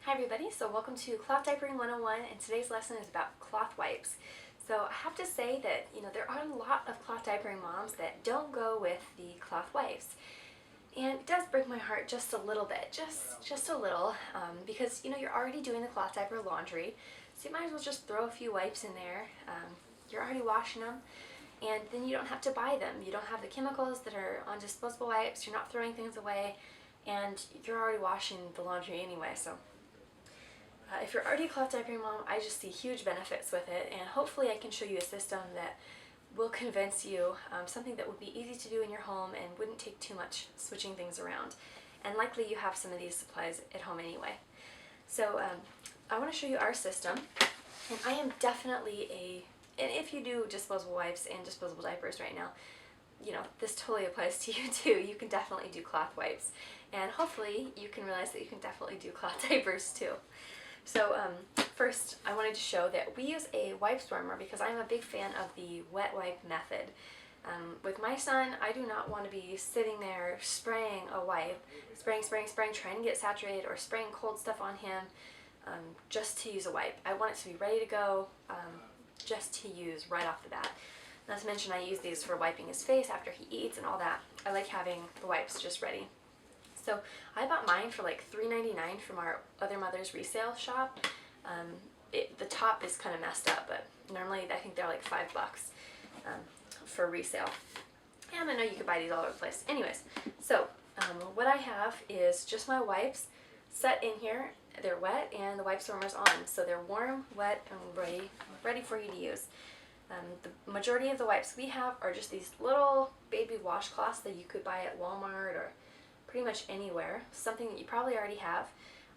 Hi everybody, so welcome to Cloth Diapering 101, and today's lesson is about cloth wipes. So I have to say that, there are a lot of cloth diapering moms that don't go with the cloth wipes. And it does break my heart just a little bit, just a little, because, you're already doing the cloth diaper laundry, so you might as well just throw a few wipes in there. You're already washing them, and then you don't have to buy them. You don't have the chemicals that are on disposable wipes, you're not throwing things away, and you're already washing the laundry anyway, so. If you're already a cloth diapering mom, I just see huge benefits with it, and hopefully I can show you a system that will convince you, something that would be easy to do in your home and wouldn't take too much switching things around. And likely you have some of these supplies at home anyway. So I want to show you our system, and I am definitely and if you do disposable wipes and disposable diapers right now, this totally applies to you too. You can definitely do cloth wipes, and hopefully you can realize that you can definitely do cloth diapers too. So first I wanted to show that we use a wipe warmer because I'm a big fan of the wet wipe method. With my son, I do not want to be sitting there spraying a wipe, spraying, trying to get saturated, or spraying cold stuff on him just to use a wipe. I want it to be ready to go, just to use right off the bat. Not to mention I use these for wiping his face after he eats and all that. I like having the wipes just ready. So I bought mine for like $3.99 from our Other Mother's resale shop. The top is kind of messed up, but normally I think they're like $5 for resale. And I know you could buy these all over the place. Anyways, so what I have is just my wipes set in here. They're wet and the wipe warmer's on, so they're warm, wet, and ready for you to use. The majority of the wipes we have are just these little baby washcloths that you could buy at Walmart or pretty much anywhere, something that you probably already have.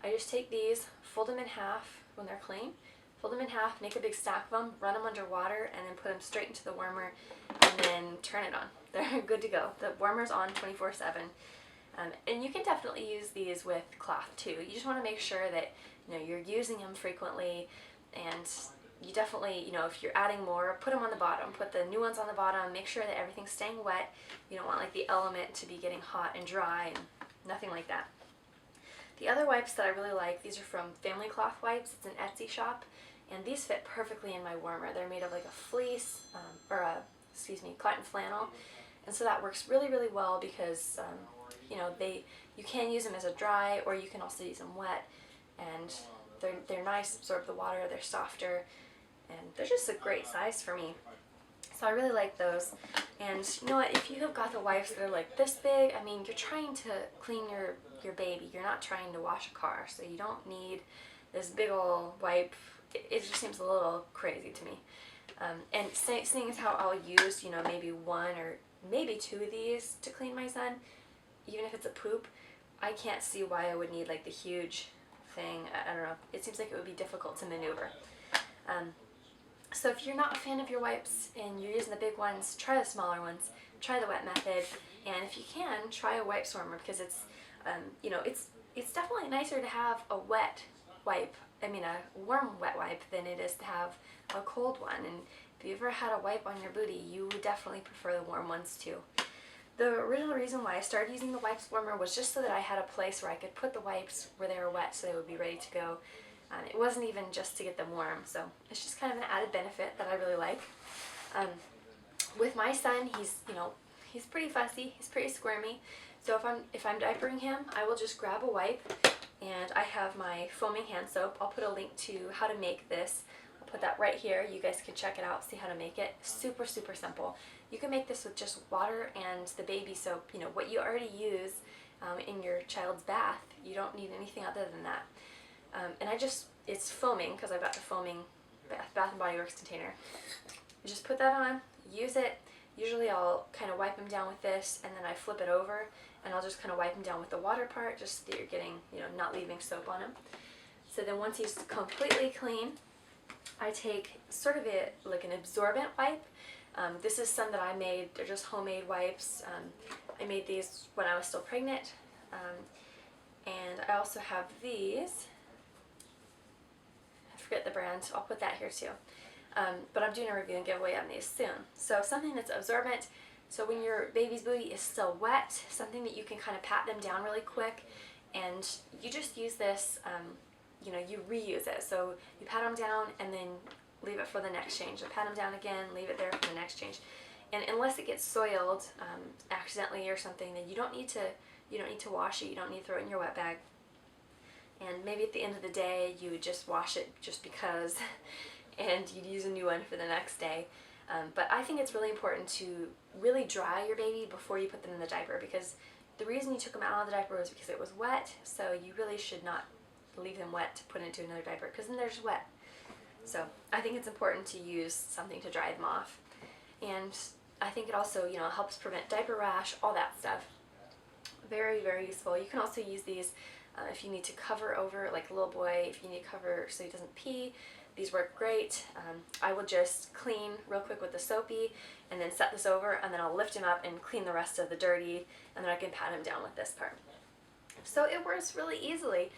I just take these, fold them in half when they're clean, fold them in half, make a big stack of them, run them under water, and then put them straight into the warmer, and then turn it on. They're good to go. The warmer's on 24/7. And you can definitely use these with cloth too. You just want to make sure that you're using them frequently, and you definitely, if you're adding more, put them on the bottom. Put the new ones on the bottom. Make sure that everything's staying wet. You don't want like the element to be getting hot and dry, and nothing like that. The other wipes that I really like, these are from Family Cloth Wipes. It's an Etsy shop, and these fit perfectly in my warmer. They're made of like a fleece, cotton flannel, and so that works really, really well because you can use them as a dry, or you can also use them wet, and they're nice, absorb the water, they're softer, and they're just a great size for me. So I really like those. And you know what, if you have got the wipes that are like this big, I mean, you're trying to clean your baby. You're not trying to wash a car, so you don't need this big old wipe. It just seems a little crazy to me. And seeing as how I'll use, maybe one or maybe two of these to clean my son, even if it's a poop, I can't see why I would need like the huge thing. I don't know. It seems like it would be difficult to maneuver. So if you're not a fan of your wipes and you're using the big ones, try the smaller ones. Try the wet method, and if you can, try a wipe warmer because it's definitely nicer to have a wet wipe. I mean, a warm wet wipe than it is to have a cold one. And if you ever had a wipe on your booty, you would definitely prefer the warm ones too. The original reason why I started using the wipes warmer was just so that I had a place where I could put the wipes where they were wet so they would be ready to go. It wasn't even just to get them warm, so it's just kind of an added benefit that I really like. With my son, he's pretty fussy, he's pretty squirmy, so if I'm diapering him, I will just grab a wipe, and I have my foaming hand soap. I'll put a link to how to make this. I'll put that right here. You guys can check it out, see how to make it. Super, super simple. You can make this with just water and the baby soap, what you already use in your child's bath. You don't need anything other than that. And it's foaming because I've got the foaming Bath & Body Works container. You just put that on, use it. Usually I'll kind of wipe him down with this, and then I flip it over, and I'll just kind of wipe him down with the water part, just so that you're getting, not leaving soap on him. So then once he's completely clean, I take sort of like an absorbent wipe. This is some that I made. They're just homemade wipes. I made these when I was still pregnant. And I also have these. I forget the brand. I'll put that here too. But I'm doing a review and giveaway on these soon. So something that's absorbent, so when your baby's booty is still wet, something that you can kind of pat them down really quick, and you just use this you reuse it. So you pat them down and then leave it for the next change. Or pat them down again, leave it there for the next change. And unless it gets soiled accidentally or something, then you don't need to wash it. You don't need to throw it in your wet bag. And maybe at the end of the day, you would just wash it just because, and you'd use a new one for the next day. But I think it's really important to really dry your baby before you put them in the diaper, because the reason you took them out of the diaper was because it was wet, so you really should not leave them wet to put into another diaper, because then they're just wet. So I think it's important to use something to dry them off. And I think it also, helps prevent diaper rash, all that stuff. Very, very useful. You can also use these if you need to cover over, like a little boy, if you need to cover so he doesn't pee. These work great. I will just clean real quick with the soapy and then set this over, and then I'll lift him up and clean the rest of the dirty, and then I can pat him down with this part. So it works really easily.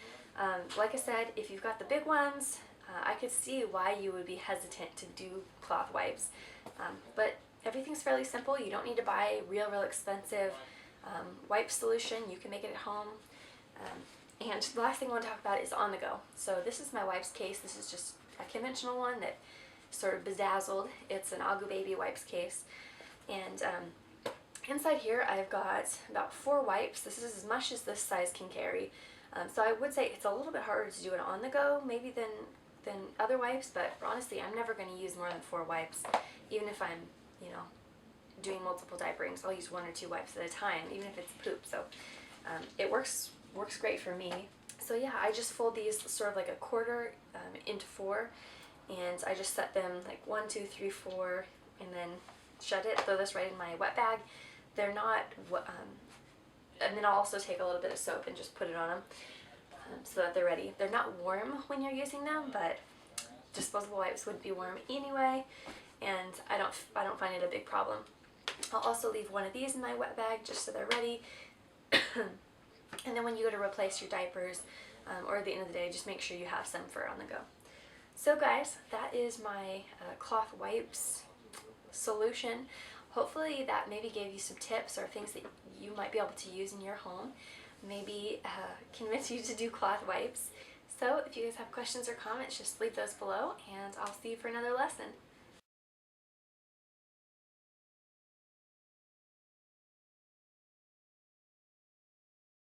Like I said, if you've got the big ones, I could see why you would be hesitant to do cloth wipes. But everything's fairly simple. You don't need to buy real expensive wipe solution. You can make it at home. And the last thing I want to talk about is on the go. So this is my wipes case. This is just a conventional one that sort of bedazzled. It's an Agu Baby wipes case. And inside here I've got about 4 wipes. This is as much as this size can carry. So I would say it's a little bit harder to do it on the go maybe than other wipes, but honestly I'm never going to use more than 4 wipes. Even if I'm, doing multiple diaperings, I'll use 1 or 2 wipes at a time, even if it's poop. So it works great for me. So yeah, I just fold these sort of like a quarter into 4, and I just set them like 1, 2, 3, 4, and then shut it, throw this right in my wet bag. They're not, and then I'll also take a little bit of soap and just put it on them so that they're ready. They're not warm when you're using them, but disposable wipes would be warm anyway, and I don't find it a big problem. I'll also leave one of these in my wet bag just so they're ready. And then when you go to replace your diapers, or at the end of the day, just make sure you have some for on the go. So guys, that is my cloth wipes solution. Hopefully that maybe gave you some tips or things that you might be able to use in your home. Maybe convince you to do cloth wipes. So if you guys have questions or comments, just leave those below, and I'll see you for another lesson.